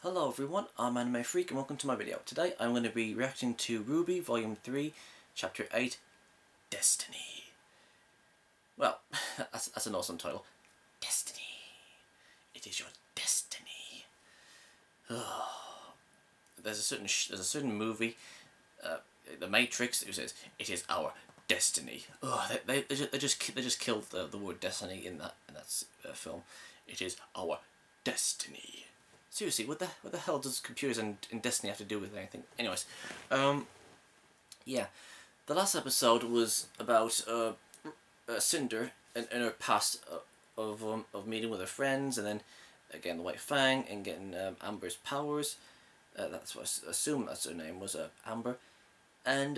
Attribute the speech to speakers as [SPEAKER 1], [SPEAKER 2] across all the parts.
[SPEAKER 1] Hello everyone, I'm Anime Freak and welcome to my video. Today I'm going to be reacting to RWBY Volume 3, Chapter 8, Destiny. Well, that's an awesome title. Destiny. It is your destiny. There's a certain movie, The Matrix, who says it is our destiny. They just killed the word destiny in that film. It is our destiny. Seriously, what the hell does computers and Destiny have to do with anything? Anyways, yeah, the last episode was about Cinder and her past of meeting with her friends, and then again the White Fang and getting Amber's powers. That's what I assume that's her name was, Amber, and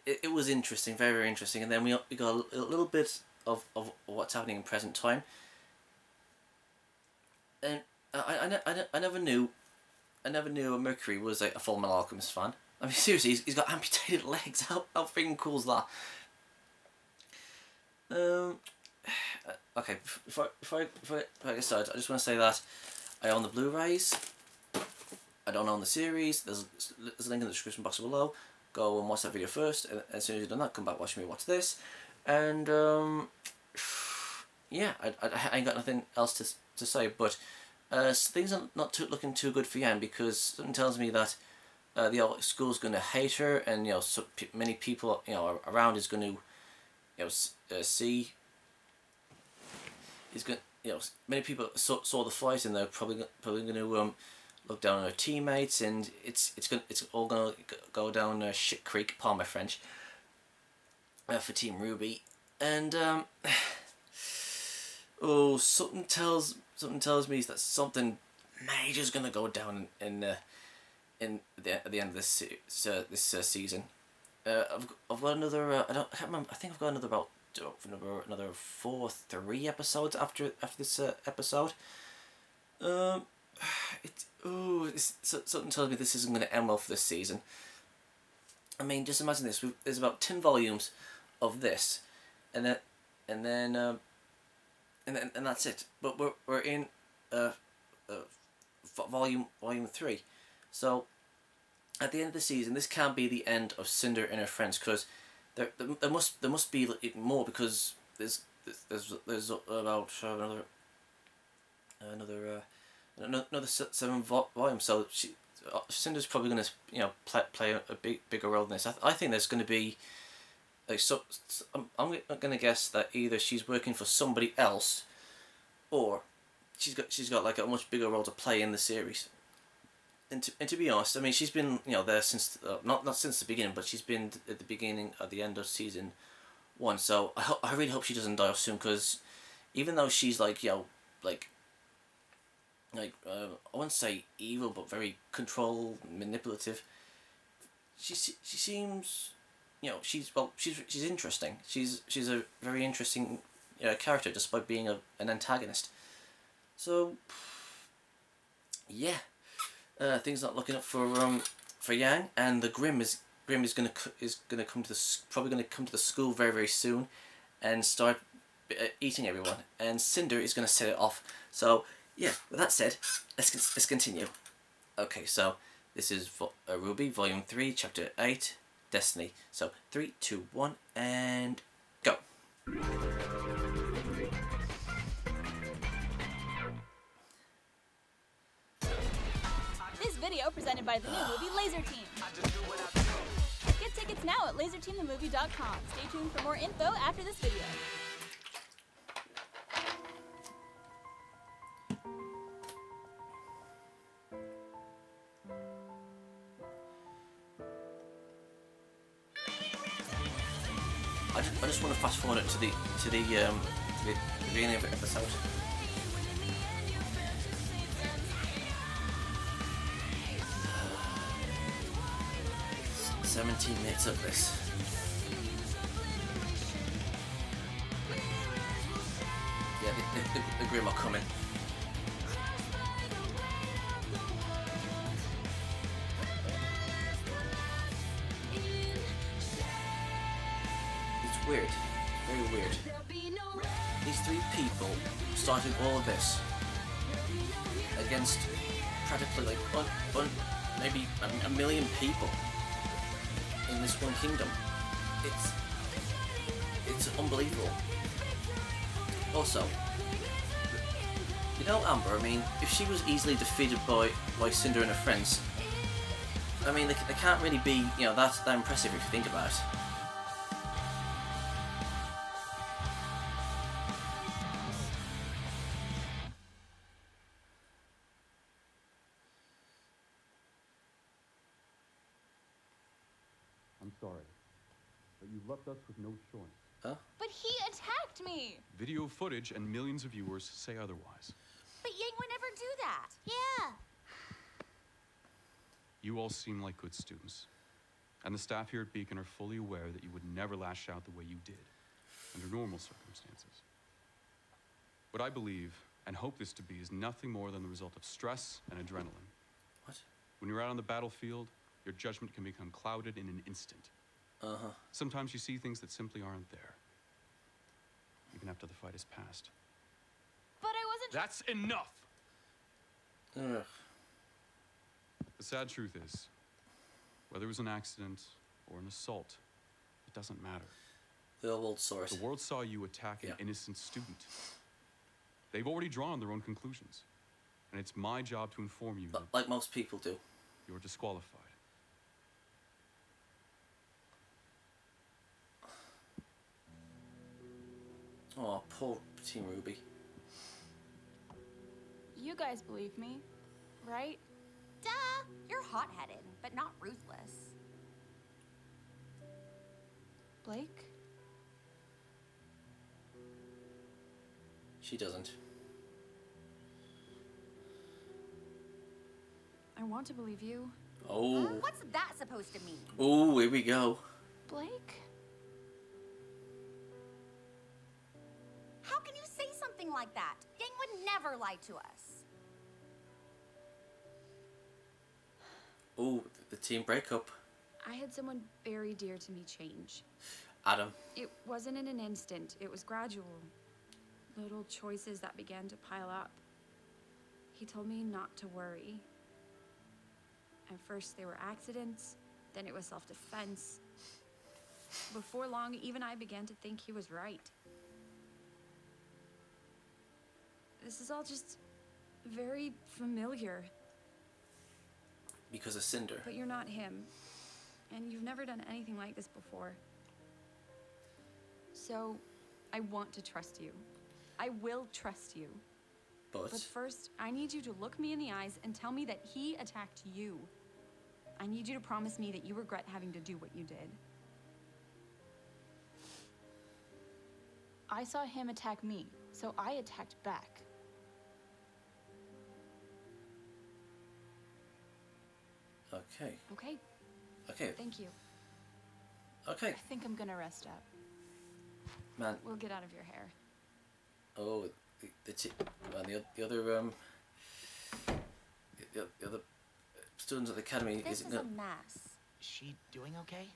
[SPEAKER 1] it was interesting, very, very interesting, and then we got a little bit of what's happening in present time, and I never knew Mercury was a Full Metal Alchemist fan. I mean, seriously, he's got amputated legs. How freaking cool is that? Okay, before I get started, I just want to say that I own the Blu-rays. I don't own the series. There's a link in the description box below. Go and watch that video first, and as soon as you've done that, come back, watch me watch this. And yeah, I ain't got nothing else to say, but things are not looking too good for Yang, because something tells me that the old school's going to hate her, and many people around is going to see. He's going many people saw the fight, and they're probably going to look down on her teammates, and it's all going to go down shit creek, pardon my French, for Team RWBY. And something tells me that something major is going to go down at the end of this season. I've got another I can't remember. I think I've got another 3 episodes after this episode. Something tells me this isn't going to end well for this season. I mean, just imagine this. There's about 10 volumes of this, and then that's it. But we're in volume 3. So at the end of the season, this can't be the end of Cinder and her friends, because there must be more, because there's about another 7 volumes. So Cinder's probably going to play a bigger role in this. I think there's going to be I'm going to guess that either she's working for somebody else, or she's got like a much bigger role to play in the series. And to be honest, I mean, she's been there since not since the beginning, but she's been at the end of season 1. So I really hope she doesn't die off soon, because even though she's I wouldn't say evil, but very control, manipulative, she seems she's interesting. She's a very interesting character, despite being an antagonist. So yeah, things not looking up for Yang, and the Grim is gonna come to probably gonna come to the school very, very soon, and start eating everyone. And Cinder is gonna set it off. So yeah, with that said, let's continue. Okay, so this is RWBY Volume 3, Chapter 8, Destiny. So 3, 2, 1, and go.
[SPEAKER 2] This video presented by the new movie Laser Team. Get tickets now at laserteamthemovie.com. Stay tuned for more info after this video.
[SPEAKER 1] I just want to fast forward it to the beginning of the episode. Uh, 17 minutes of this. Yeah, the Grim are coming. Weird. Very weird. these three people started all of this against practically like maybe a million people in this one kingdom. It's unbelievable. Also, you know, Amber, I mean, if she was easily defeated by Cinder and her friends, I mean, they can't really be, you know, that impressive if you think about it.
[SPEAKER 3] I'm sorry, but you've left us with no choice.
[SPEAKER 1] Huh?
[SPEAKER 2] But he attacked me!
[SPEAKER 3] Video footage and millions of viewers say otherwise.
[SPEAKER 4] But Yang would never do that. Yeah.
[SPEAKER 3] You all seem like good students. And the staff here at Beacon are fully aware that you would never lash out the way you did, under normal circumstances. What I believe, and hope this to be, is nothing more than the result of stress and adrenaline.
[SPEAKER 1] What?
[SPEAKER 3] When you're out on the battlefield, your judgment can become clouded in an instant.
[SPEAKER 1] Uh-huh.
[SPEAKER 3] Sometimes you see things that simply aren't there, even after the fight is past.
[SPEAKER 2] But I wasn't.
[SPEAKER 3] That's enough!
[SPEAKER 1] Ugh.
[SPEAKER 3] The sad truth is, whether it was an accident or an assault, it doesn't matter.
[SPEAKER 1] The old source.
[SPEAKER 3] The world saw you attack an innocent student. They've already drawn their own conclusions. And it's my job to inform you that
[SPEAKER 1] Like most people do.
[SPEAKER 3] you're disqualified.
[SPEAKER 1] Oh, poor Team RWBY.
[SPEAKER 2] You guys believe me, right?
[SPEAKER 4] Duh. You're hot-headed, but not ruthless.
[SPEAKER 2] Blake?
[SPEAKER 1] She doesn't.
[SPEAKER 2] I want to believe you.
[SPEAKER 1] Oh.
[SPEAKER 4] What's that supposed to mean?
[SPEAKER 1] Oh, here we go.
[SPEAKER 2] Blake?
[SPEAKER 4] How can you say something like that? Yang would never lie to us.
[SPEAKER 1] Oh, the team breakup.
[SPEAKER 5] I had someone very dear to me change.
[SPEAKER 1] Adam.
[SPEAKER 5] It wasn't in an instant, it was gradual. Little choices that began to pile up. He told me not to worry. At first they were accidents, then it was self-defense. Before long, even I began to think he was right. This is all just very familiar.
[SPEAKER 1] Because of Cinder.
[SPEAKER 5] But you're not him. And you've never done anything like this before. So, I want to trust you. I will trust you.
[SPEAKER 1] But
[SPEAKER 5] first, I need you to look me in the eyes and tell me that he attacked you. I need you to promise me that you regret having to do what you did.
[SPEAKER 2] I saw him attack me, so I attacked back.
[SPEAKER 1] Okay.
[SPEAKER 5] Okay,
[SPEAKER 1] Okay.
[SPEAKER 5] thank you.
[SPEAKER 1] Okay.
[SPEAKER 2] I think I'm gonna rest up.
[SPEAKER 1] Man.
[SPEAKER 5] We'll get out of your hair.
[SPEAKER 1] Oh, the other the other students at the academy
[SPEAKER 4] This
[SPEAKER 1] isn't
[SPEAKER 4] is a
[SPEAKER 1] gonna.
[SPEAKER 4] mess.
[SPEAKER 6] Is she doing okay?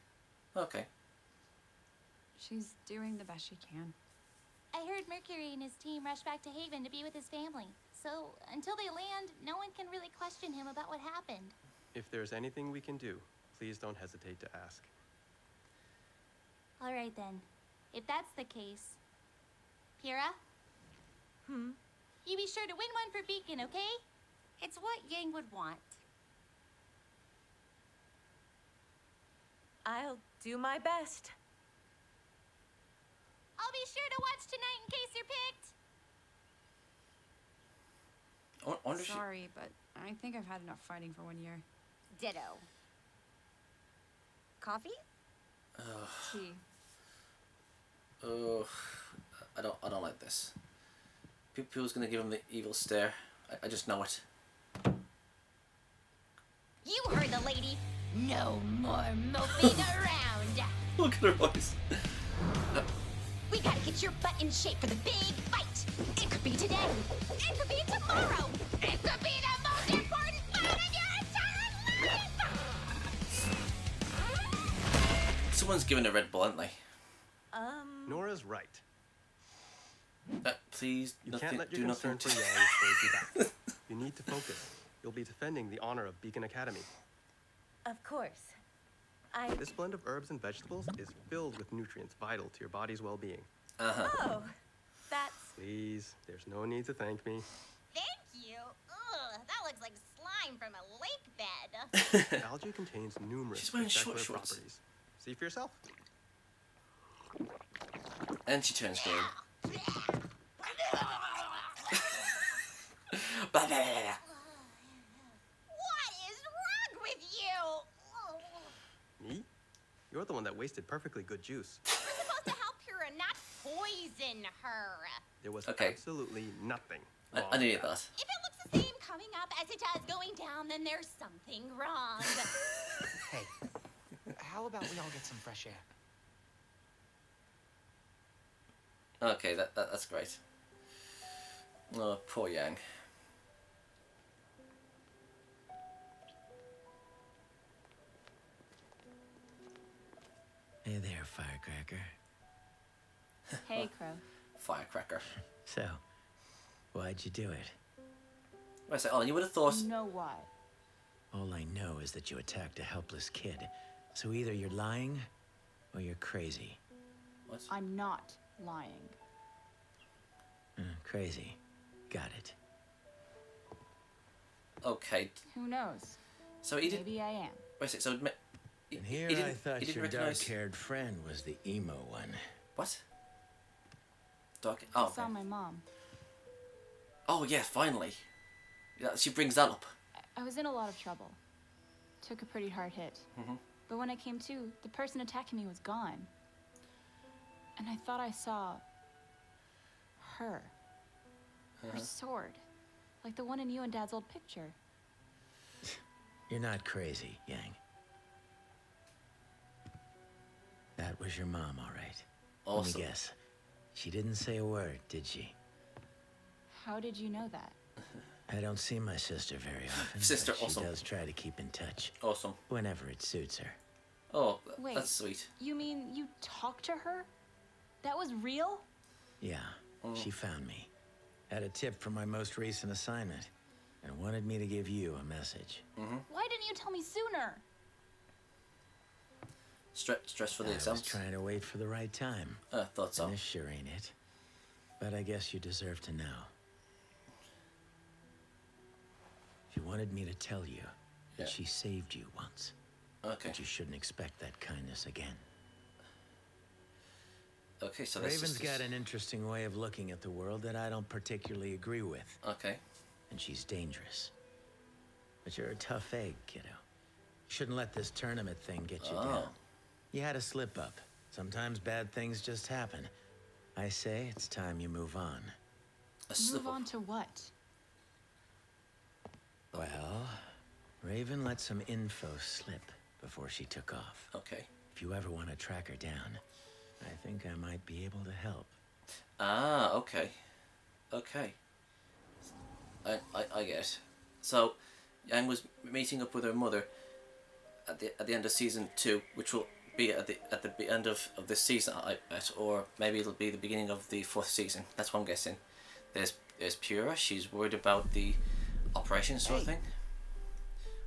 [SPEAKER 1] Okay.
[SPEAKER 5] She's doing the best she can.
[SPEAKER 7] I heard Mercury and his team rush back to Haven to be with his family. So, until they land, no one can really question him about what happened.
[SPEAKER 8] If there's anything we can do, please don't hesitate to ask.
[SPEAKER 7] All right then. If that's the case. Pyrrha? You be sure to win one for Beacon, okay?
[SPEAKER 4] It's what Yang would want.
[SPEAKER 9] I'll do my best.
[SPEAKER 7] I'll be sure to watch tonight in case you're picked.
[SPEAKER 1] I wonder if
[SPEAKER 5] Sorry, but I think I've had enough fighting for 1 year.
[SPEAKER 4] Ditto. Coffee?
[SPEAKER 5] Tea.
[SPEAKER 1] Oh, I don't like this. People's gonna give him the evil stare. I just know it.
[SPEAKER 4] You heard the lady. No more moping around.
[SPEAKER 1] Look at her voice.
[SPEAKER 4] We gotta get your butt in shape for the big fight. It could be today. It could be tomorrow. It could be the most important fight of your entire life.
[SPEAKER 1] Someone's giving a Red Bull, aren't they?
[SPEAKER 8] Nora's right.
[SPEAKER 1] please,
[SPEAKER 8] You
[SPEAKER 1] nothing,
[SPEAKER 8] can't let
[SPEAKER 1] do
[SPEAKER 8] your
[SPEAKER 1] nothing
[SPEAKER 8] concern
[SPEAKER 1] to...
[SPEAKER 8] for Yang hold you back. You need to focus. You'll be defending the honor of Beacon Academy.
[SPEAKER 9] Of course.
[SPEAKER 8] This blend of herbs and vegetables is filled with nutrients vital to your body's well-being.
[SPEAKER 9] Oh, that's...
[SPEAKER 8] Please, there's no need to thank me.
[SPEAKER 4] Thank you. Ugh, that looks like slime from a lake bed.
[SPEAKER 8] Algae contains numerous
[SPEAKER 1] She's wearing short
[SPEAKER 8] spectacular
[SPEAKER 1] shorts.
[SPEAKER 8] properties. See for yourself.
[SPEAKER 1] And she turns green. Blah, blah, blah, blah.
[SPEAKER 4] What is wrong with you?
[SPEAKER 8] Me? You're the one that wasted perfectly good juice.
[SPEAKER 4] We're supposed to help her and not poison her.
[SPEAKER 8] There was
[SPEAKER 1] Okay.
[SPEAKER 8] absolutely nothing
[SPEAKER 1] I
[SPEAKER 8] wrong
[SPEAKER 1] knew
[SPEAKER 8] with
[SPEAKER 1] that.
[SPEAKER 4] If it looks the same coming up as it does going down, then there's something wrong.
[SPEAKER 6] Hey, how about we all get some fresh air?
[SPEAKER 1] Okay, that's great. Oh, poor Yang.
[SPEAKER 10] Hey there, Firecracker.
[SPEAKER 2] Hey, Crow.
[SPEAKER 1] Firecracker.
[SPEAKER 10] So, why'd you do it?
[SPEAKER 1] I say, oh, you would have thought...
[SPEAKER 2] You know why?
[SPEAKER 10] All I know is that you attacked a helpless kid. So either you're lying, or you're crazy.
[SPEAKER 1] What?
[SPEAKER 2] I'm not lying.
[SPEAKER 10] Crazy. Got it.
[SPEAKER 1] Okay,
[SPEAKER 2] Who knows?
[SPEAKER 1] so he did...
[SPEAKER 2] Maybe I am.
[SPEAKER 1] Wait a sec, so...
[SPEAKER 10] And here
[SPEAKER 1] he
[SPEAKER 10] I
[SPEAKER 1] didn't,
[SPEAKER 10] thought
[SPEAKER 1] he didn't
[SPEAKER 10] your
[SPEAKER 1] recognize...
[SPEAKER 10] dark-haired friend was the emo one.
[SPEAKER 1] What? Dark...
[SPEAKER 2] I
[SPEAKER 1] Oh,
[SPEAKER 2] saw
[SPEAKER 1] okay.
[SPEAKER 2] my mom.
[SPEAKER 1] Oh, yeah, finally. Yeah, she brings that up.
[SPEAKER 2] I was in a lot of trouble. Took a pretty hard hit. But when I came to, the person attacking me was gone. And I thought I saw... her. Her sword. Like the one in you and Dad's old picture.
[SPEAKER 10] You're not crazy, Yang. That was your mom, all right. Let
[SPEAKER 1] Awesome.
[SPEAKER 10] me guess. She didn't say a word, did she?
[SPEAKER 2] How did you know that?
[SPEAKER 10] I don't see my sister very often.
[SPEAKER 1] Sister,
[SPEAKER 10] but she
[SPEAKER 1] awesome.
[SPEAKER 10] does try to keep in touch.
[SPEAKER 1] Awesome.
[SPEAKER 10] Whenever it suits her.
[SPEAKER 1] Oh,
[SPEAKER 2] Wait.
[SPEAKER 1] that's sweet.
[SPEAKER 2] You mean you talked to her? That was real?
[SPEAKER 10] Yeah, she found me. Had a tip from my most recent assignment. And wanted me to give you a message.
[SPEAKER 2] Why didn't you tell me sooner?
[SPEAKER 1] Stress for the
[SPEAKER 10] I
[SPEAKER 1] exams?
[SPEAKER 10] was trying to wait for the right time.
[SPEAKER 1] Thought so.
[SPEAKER 10] And this sure ain't it. But I guess you deserve to know. She wanted me to tell you that
[SPEAKER 1] Yeah.
[SPEAKER 10] she saved you once.
[SPEAKER 1] Okay.
[SPEAKER 10] But you shouldn't expect that kindness again.
[SPEAKER 1] Okay, so this
[SPEAKER 10] Raven's
[SPEAKER 1] is...
[SPEAKER 10] got an interesting way of looking at the world that I don't particularly agree with.
[SPEAKER 1] Okay.
[SPEAKER 10] And she's dangerous. But you're a tough egg, kiddo. Shouldn't let this tournament thing get you down. You had a slip up. Sometimes bad things just happen. I say it's time you move on.
[SPEAKER 2] Move on to what?
[SPEAKER 10] Well, Raven let some info slip before she took off.
[SPEAKER 1] Okay.
[SPEAKER 10] If you ever want to track her down, I think I might be able to help.
[SPEAKER 1] Ah, okay. Okay. I get. So, Yang was meeting up with her mother at the end of season 2, which will be at the end of this season, I bet, or maybe it'll be the beginning of the 4th season. That's what I'm guessing. There's Pura. She's worried about the operation sort of thing,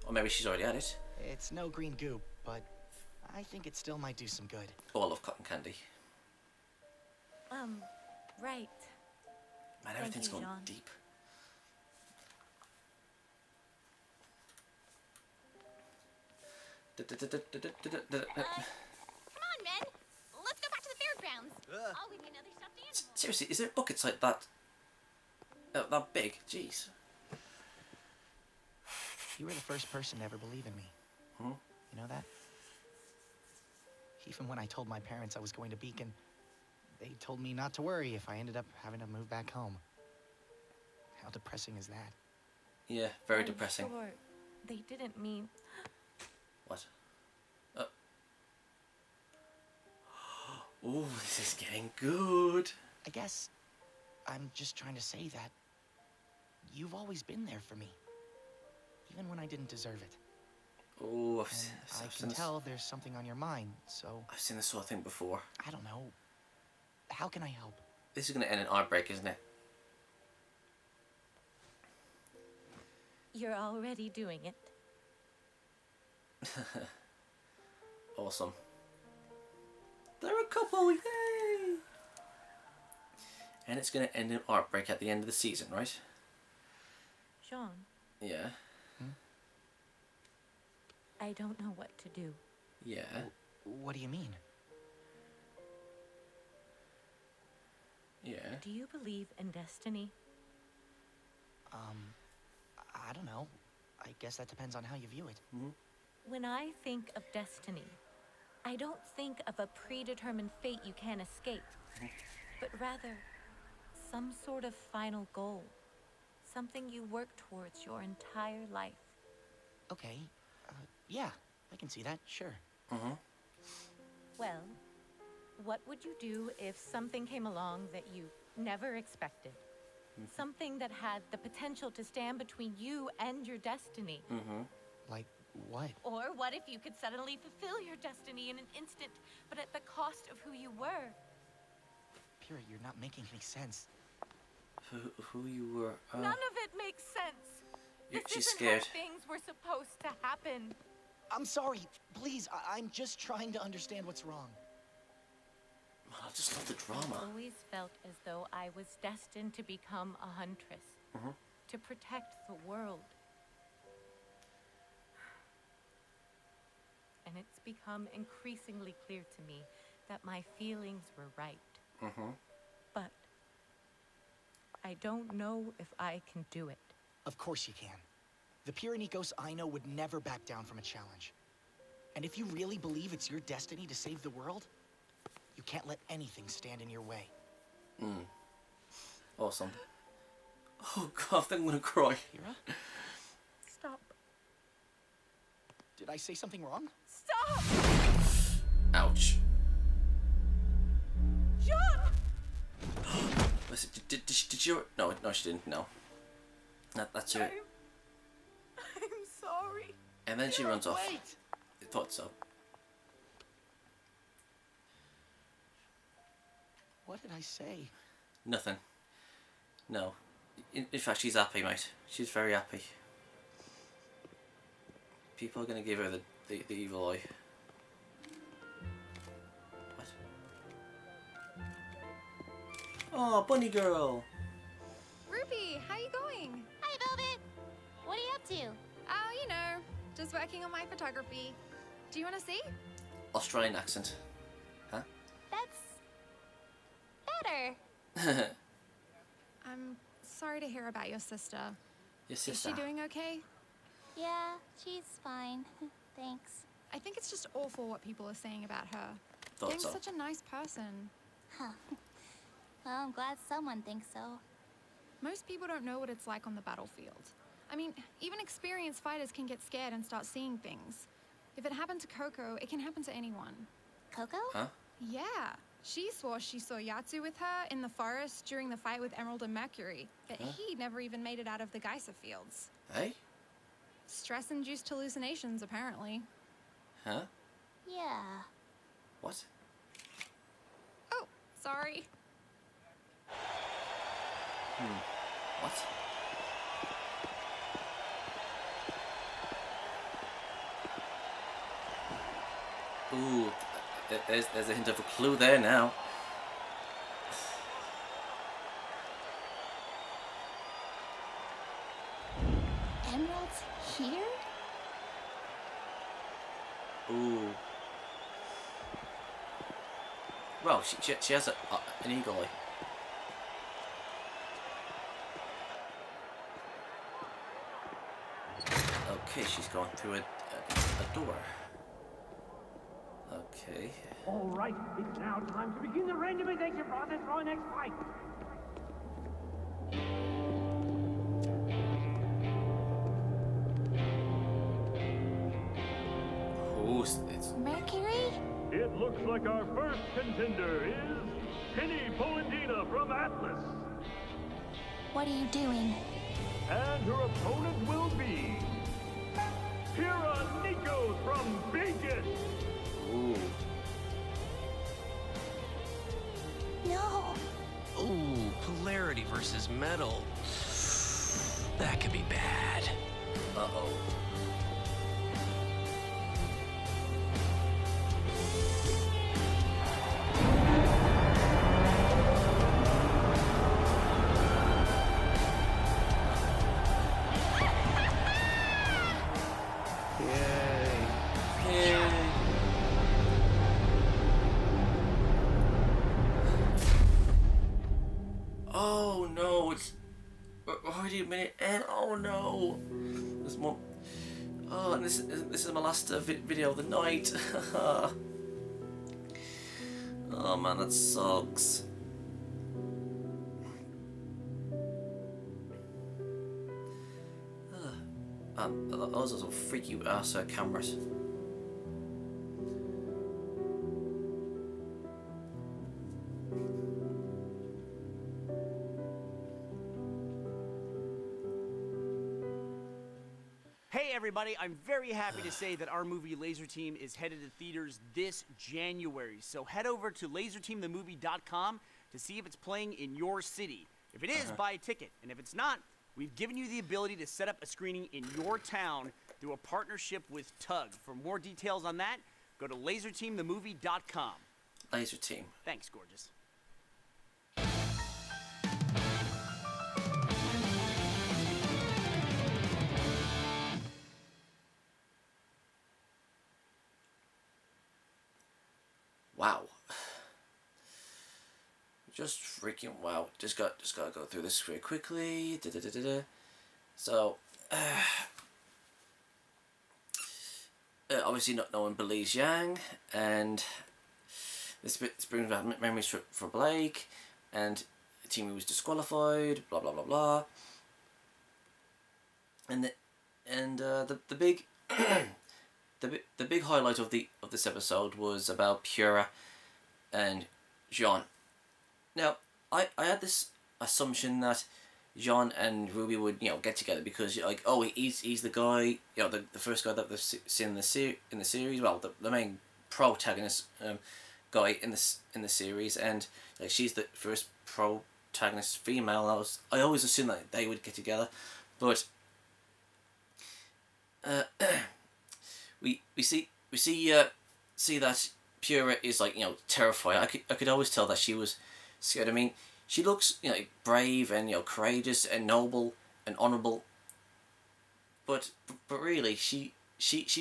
[SPEAKER 1] or maybe she's already had it.
[SPEAKER 6] It's no green goop, but I think it still might do some good.
[SPEAKER 1] All of cotton candy.
[SPEAKER 9] Right.
[SPEAKER 1] Man, everything's
[SPEAKER 9] you,
[SPEAKER 1] going
[SPEAKER 9] John.
[SPEAKER 1] deep.
[SPEAKER 4] Come on, men. Let's go back to the fairgrounds. I'll give you another stuffed animal.
[SPEAKER 1] Seriously, is there buckets like that? That big? Jeez.
[SPEAKER 6] You were the first person to ever believe in me. You know that? Even when I told my parents I was going to Beacon, they told me not to worry if I ended up having to move back home. How depressing is that?
[SPEAKER 1] Yeah, very
[SPEAKER 9] I'm
[SPEAKER 1] depressing.
[SPEAKER 9] Sure they didn't mean...
[SPEAKER 1] What? Oh, this is getting good.
[SPEAKER 6] I guess I'm just trying to say that you've always been there for me. Even when I didn't deserve it.
[SPEAKER 1] Oh,
[SPEAKER 6] I can tell there's something on your mind, so...
[SPEAKER 1] I've seen this sort of thing before.
[SPEAKER 6] I don't know. How can I help?
[SPEAKER 1] This is going to end in heartbreak, isn't it?
[SPEAKER 9] You're already doing it.
[SPEAKER 1] Awesome. They're a couple, yay! And it's going to end in heartbreak at the end of the season, right?
[SPEAKER 9] Sean,
[SPEAKER 1] Yeah.
[SPEAKER 9] I don't know what to do.
[SPEAKER 1] Yeah.
[SPEAKER 6] What do you mean?
[SPEAKER 1] Yeah.
[SPEAKER 9] Do you believe in destiny?
[SPEAKER 6] I don't know. I guess that depends on how you view it.
[SPEAKER 9] When I think of destiny, I don't think of a predetermined fate you can't escape, but rather some sort of final goal, something you work towards your entire life.
[SPEAKER 6] Okay. Yeah, I can see that, sure.
[SPEAKER 9] Well, what would you do if something came along that you never expected? Something that had the potential to stand between you and your destiny.
[SPEAKER 6] Like what?
[SPEAKER 9] Or what if you could suddenly fulfill your destiny in an instant, but at the cost of who you were?
[SPEAKER 6] Pyrrha, you're not making any sense.
[SPEAKER 1] Who you were?
[SPEAKER 9] None of it makes sense. This
[SPEAKER 1] She's
[SPEAKER 9] isn't
[SPEAKER 1] scared.
[SPEAKER 9] how things were supposed to happen.
[SPEAKER 6] I'm sorry. Please, I'm just trying to understand what's wrong.
[SPEAKER 1] I just love the
[SPEAKER 9] I
[SPEAKER 1] drama.
[SPEAKER 9] always felt as though I was destined to become a huntress, to protect the world. And it's become increasingly clear to me that my feelings were right. But I don't know if I can do it.
[SPEAKER 6] Of course you can. The Pyrenicos I know would never back down from a challenge. And if you really believe it's your destiny to save the world, you can't let anything stand in your way.
[SPEAKER 1] Awesome. Oh god, I think I'm gonna cry.
[SPEAKER 6] Pyrrha?
[SPEAKER 9] Stop.
[SPEAKER 6] Did I say something wrong?
[SPEAKER 9] Stop!
[SPEAKER 1] Ouch.
[SPEAKER 9] John!
[SPEAKER 1] Listen, did you? No, she didn't. No. That's it.
[SPEAKER 9] I'm sorry.
[SPEAKER 1] And then she runs off.
[SPEAKER 6] Wait!
[SPEAKER 1] I thought so.
[SPEAKER 6] What did I say?
[SPEAKER 1] Nothing. No. In fact, she's happy, mate. She's very happy. People are gonna give her the evil eye. What? Oh, bunny girl.
[SPEAKER 11] Ruby, how you going?
[SPEAKER 7] Hi, Velvet. What are you up to?
[SPEAKER 11] Oh, you know, just working on my photography. Do you want to see?
[SPEAKER 1] Australian accent. Huh?
[SPEAKER 7] That's better.
[SPEAKER 11] I'm sorry to hear about your sister.
[SPEAKER 1] Your
[SPEAKER 11] Is
[SPEAKER 1] sister.
[SPEAKER 11] she doing okay?
[SPEAKER 7] Yeah, she's fine. Thanks.
[SPEAKER 11] I think it's just awful what people are saying about her.
[SPEAKER 1] Thought
[SPEAKER 11] Being
[SPEAKER 1] so.
[SPEAKER 11] such a nice person.
[SPEAKER 7] Huh. Well, I'm glad someone thinks so.
[SPEAKER 11] Most people don't know what it's like on the battlefield. I mean, even experienced fighters can get scared and start seeing things. If it happened to Coco, it can happen to anyone.
[SPEAKER 7] Coco?
[SPEAKER 1] Huh?
[SPEAKER 11] Yeah. She swore she saw Yatsu with her in the forest during the fight with Emerald and Mercury, but he never even made it out of the Geisa fields.
[SPEAKER 1] Hey?
[SPEAKER 11] Stress-induced hallucinations, apparently.
[SPEAKER 1] Huh?
[SPEAKER 7] Yeah.
[SPEAKER 1] What?
[SPEAKER 11] Oh, sorry.
[SPEAKER 1] What? Ooh, there's a hint of a clue there now.
[SPEAKER 7] Emerald's here?
[SPEAKER 1] Ooh. Well, she has an eagle eye. Okay, she's going through a door. Okay.
[SPEAKER 12] All right, it's now time to begin the randomization process for our next fight.
[SPEAKER 1] Who's it's
[SPEAKER 7] Mercury?
[SPEAKER 12] It looks like our first contender is Penny Polendina from Atlas.
[SPEAKER 7] What are you doing?
[SPEAKER 12] And her opponent will be Pyrrha Nikos from Beacon.
[SPEAKER 1] ooh.
[SPEAKER 7] No.
[SPEAKER 13] Ooh, polarity versus metal. That could be bad.
[SPEAKER 1] Uh-oh.
[SPEAKER 8] Yay.
[SPEAKER 1] Yay. Oh no, it's already a minute and oh no. There's more. Oh, and this is my last video of the night. Oh man, that sucks. Those are some freaky ass cameras.
[SPEAKER 13] Hey everybody, I'm very happy to say that our movie Laser Team is headed to theaters this January. So head over to laserteamthemovie.com to see if it's playing in your city. If it is, buy a ticket. And if it's not, we've given you the ability to set up a screening in your town through a partnership with Tug. For more details on that, go to laserteamthemovie.com.
[SPEAKER 1] Laser Team.
[SPEAKER 13] Thanks, gorgeous.
[SPEAKER 1] Wow. Just freaking wow. Just gotta go through this very quickly. So, obviously no one believes Yang, and this brings back memories for Blake, and Timmy was disqualified. Blah blah blah blah. And the big the big highlight of this episode was about Pura and Jean. Now, I had this assumption that Jean and Ruby would, get together because, like, oh, he's the guy, the first guy that they've seen in the series. Well, the main protagonist guy in the series, and like she's the first protagonist female. I always assumed that they would get together, but we see that Pura is like terrified. I could always tell that she was scared. I mean, she looks brave and courageous and noble and honorable, but really she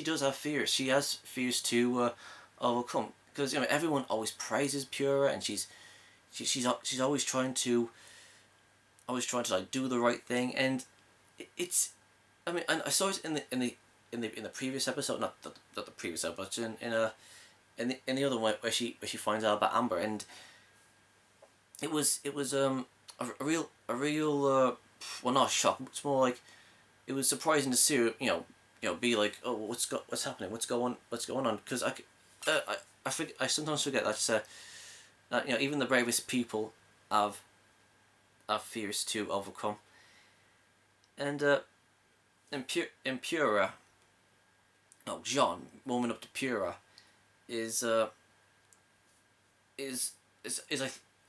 [SPEAKER 1] does have fears. She has fears to overcome, because everyone always praises Pura, and she's always trying to like do the right thing, and it's, I mean, and I saw it in the previous episode, not the previous episode, but in the other one where she finds out about Amber, and it was a real well, not a shock. It's more like it was surprising to see her, be like, oh, what's happening, what's going on, because I sometimes forget that even the bravest people have fears to overcome, and in Pura, Jean warming up to Pura is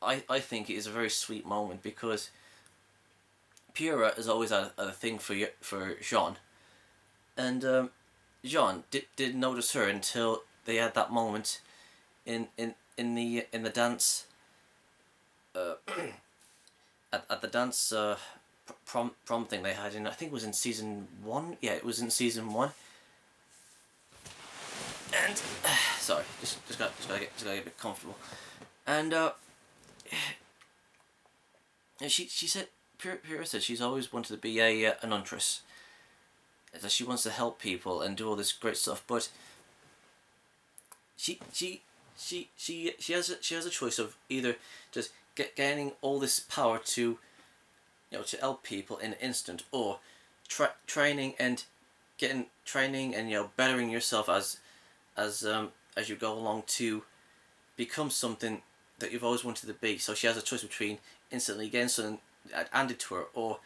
[SPEAKER 1] I think it is a very sweet moment, because Pura has always had a thing for Jean, and Jean didn't notice her until they had that moment in the dance at the dance prom thing they had in, I think it was in season 1. Yeah, it was in season 1. And sorry, just gotta get a bit comfortable. And she said, Pura said she's always wanted to be an huntress. That she wants to help people and do all this great stuff, but she has a choice of either just gaining all this power to to help people in an instant, or training and bettering yourself as you go along to become something that you've always wanted to be. So she has a choice between instantly getting something handed to her, or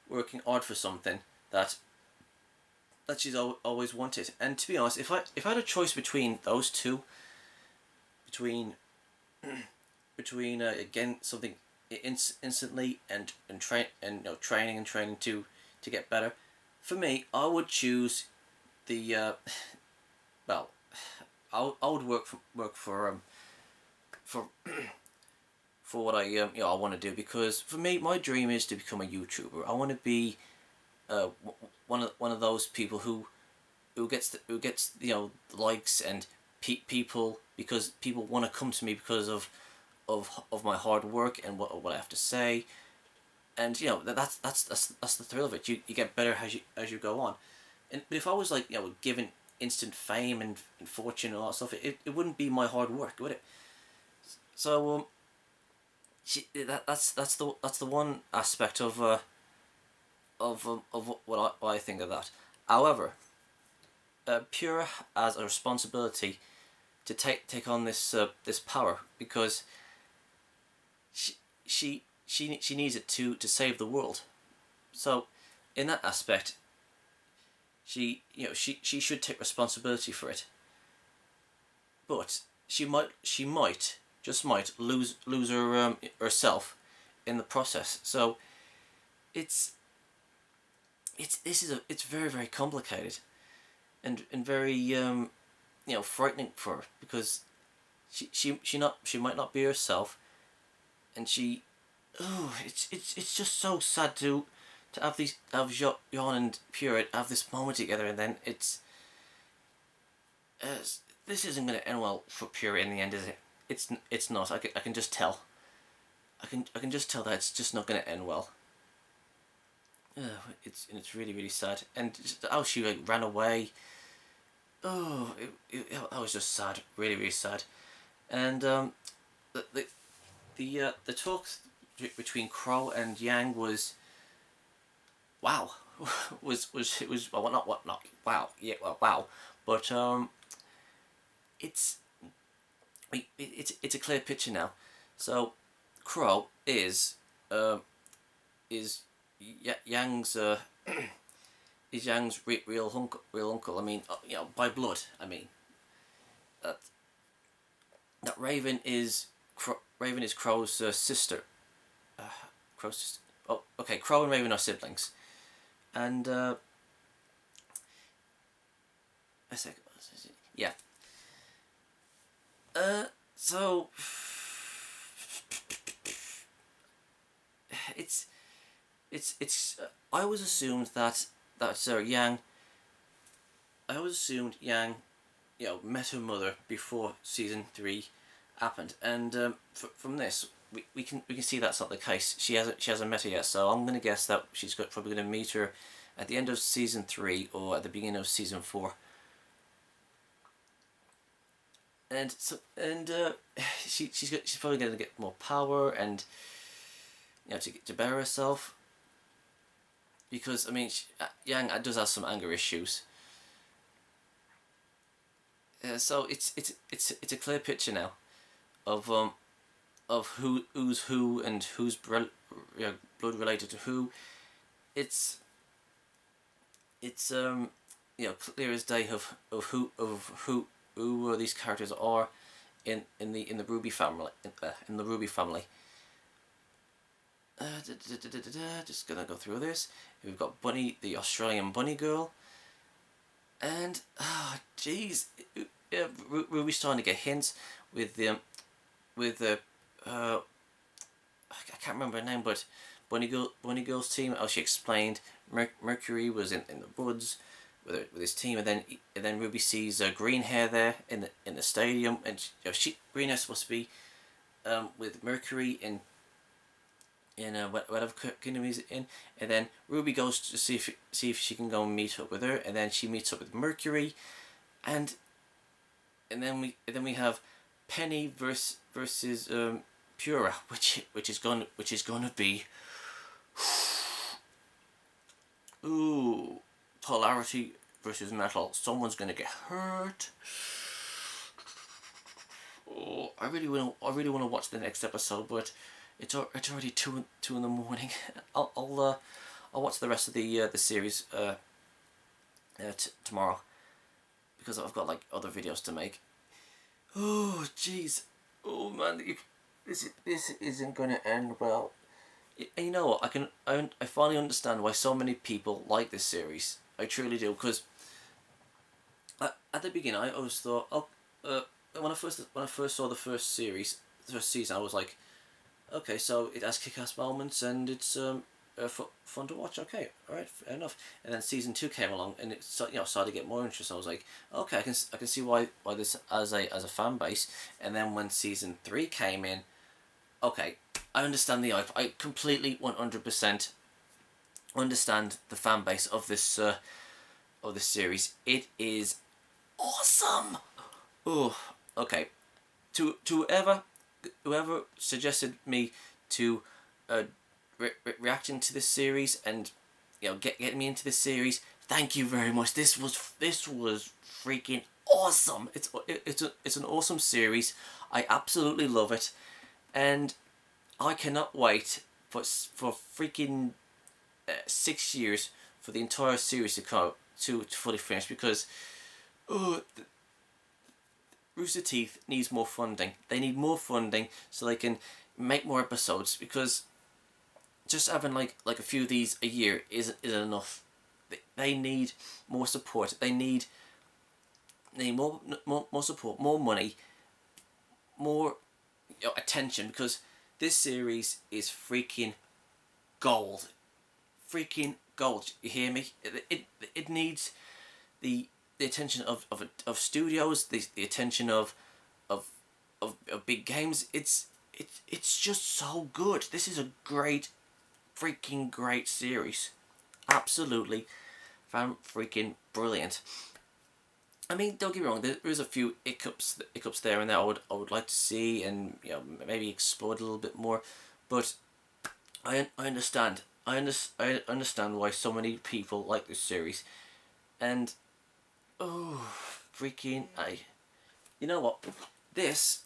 [SPEAKER 1] working hard for something that she's always wanted. And to be honest, if I had a choice between those two, between again something instantly and training to get better, for me, I would choose the well, I would work for for what I I want to do, because for me, my dream is to become a YouTuber. I want to be one of those people who gets the likes and people, because people want to come to me because of my hard work and what I have to say, and that's the thrill of it. You get better as you go on. And but if I was like given instant fame and fortune and all that stuff, it wouldn't be my hard work, would it? So that's the one aspect of what I think of that. However, Pura has a responsibility to take on this power, because she needs it to save the world. So in that aspect, she should take responsibility for it. But she might just might lose her herself in the process. So it's very, very complicated and very frightening for her, because she might not be herself, and it's just so sad to have Jon and Pura have this moment together, and then this isn't going to end well for Pura in the end, is it? It's not. I can just tell. I can just tell that it's just not going to end well. It's really, really sad, and just how she ran away. Oh, that was just sad, really, really sad. And the talk between Crow and Yang was, wow, wow, yeah, well, wow, but it's a clear picture now. So Crow is Yang's is Yang's real uncle. I mean, by blood. I mean, that Raven is Crow's sister. Crow's sister. Oh, okay. Crow and Raven are siblings, and a second. Yeah. So it's I always assumed that Yang. I always assumed Yang, met her mother before season 3 happened, and from this we can see that's not the case. She hasn't met her yet, so I'm gonna guess that she's probably gonna meet her at the end of season 3 or at the beginning of season 4. And she's probably gonna get more power and to better herself. Because I mean, Yang does have some anger issues. So it's a clear picture now of who's who and who's blood related to who. It's clear as day of who these characters are in the RWBY family in the RWBY family. Just gonna go through this. We've got Bunny, the Australian bunny girl, and jeez, RWBY's starting to get hints with the I can't remember her name, but Bunny Girl's team. How she explained Mercury was in the woods with his team, and then RWBY sees green hair there in the stadium, and green hair supposed to be with Mercury in whatever kingdom he's in, and then RWBY goes to see if she can go and meet up with her, and then she meets up with Mercury, and then we have Penny versus Pura, which is going to be polarity versus metal. Someone's going to get hurt. Oh, I really want to watch the next episode, but it's already 2 in the morning. I'll watch the rest of the series tomorrow, because I've got like other videos to make. Oh jeez, oh man, this isn't gonna end well. And you know what? I finally understand why so many people like this series. I truly do, because at the beginning I always thought, when I first saw the first season, I was like, okay, so it has kick-ass moments and it's fun to watch. Okay, all right, fair enough. And then season 2 came along and it started to get more interesting. I was like, okay, I can see why this as a fan base. And then when season 3 came in, okay, I understand the hype. I completely 100% understand the fan base of this series. It is awesome. Oh, okay. To whoever suggested me to reacting to this series and get me into this series, thank you very much. This was freaking awesome. It's an awesome series. I absolutely love it, and I cannot wait for freaking 6 years for the entire series to fully finish, because Rooster Teeth needs more funding. They need more funding so they can make more episodes, because just having like a few of these a year isn't enough. They need more support. They need more support, more money, more attention, because this series is freaking gold. Freaking gold. You hear me? It needs the attention of studios, the attention of big games. It's just so good. This is a freaking great series. Absolutely freaking brilliant. I mean, don't get me wrong, there is a few hiccups there and there I would like to see and maybe explore it a little bit more, but I understand. I understand why so many people like this series, and you know what? This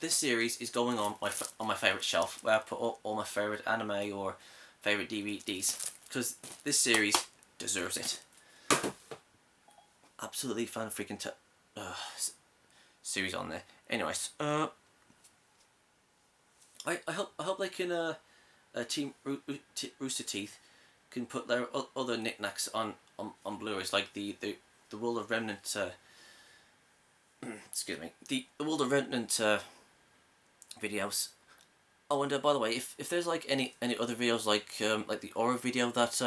[SPEAKER 1] series is going on my favorite shelf, where I put all my favorite anime or favorite DVDs, because this series deserves it. Absolutely fan freaking series on there. Anyways, I hope they can Team Rooster Teeth can put their other knickknacks on Blu-rays, like the World of Remnant excuse me, the World of Remnant videos. Oh, and by the way, if there's like any other videos like the horror video that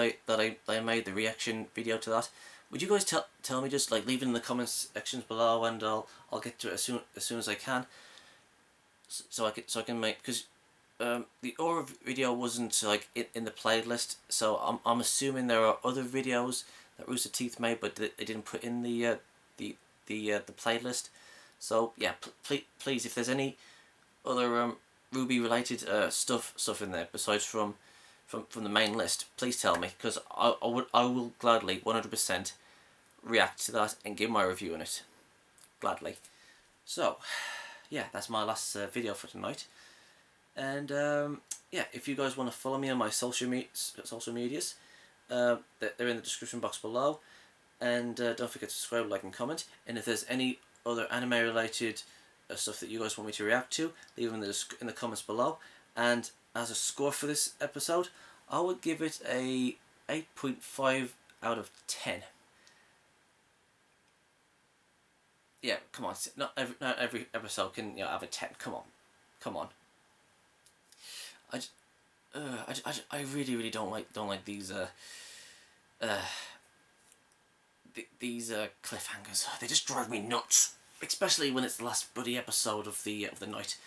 [SPEAKER 1] I made, the reaction video to that, would you guys tell me, just like leave it in the comments sections below, and I'll get to it as soon as I can, so I can make, because the horror video wasn't like in the playlist, so I'm assuming there are other videos that Rooster Teeth made, but they didn't put in the playlist. So yeah, please, if there's any other RWBY related stuff in there besides from the main list, please tell me, because I will gladly 100% react to that and give my review on it, gladly. So yeah, that's my last video for tonight. And yeah, if you guys want to follow me on my social medias, they're in the description box below, and don't forget to subscribe, like and comment. And if there's any other anime related stuff that you guys want me to react to, leave them in the comments below. And as a score for this episode, I would give it a 8.5 out of 10. Yeah, come on, not every episode can have a 10. Come on. I really don't like these cliffhangers. They just drive me nuts, especially when it's the last bloody episode of the night.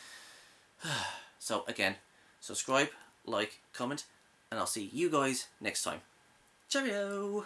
[SPEAKER 1] So again, subscribe, like, comment, and I'll see you guys next time. Cheerio!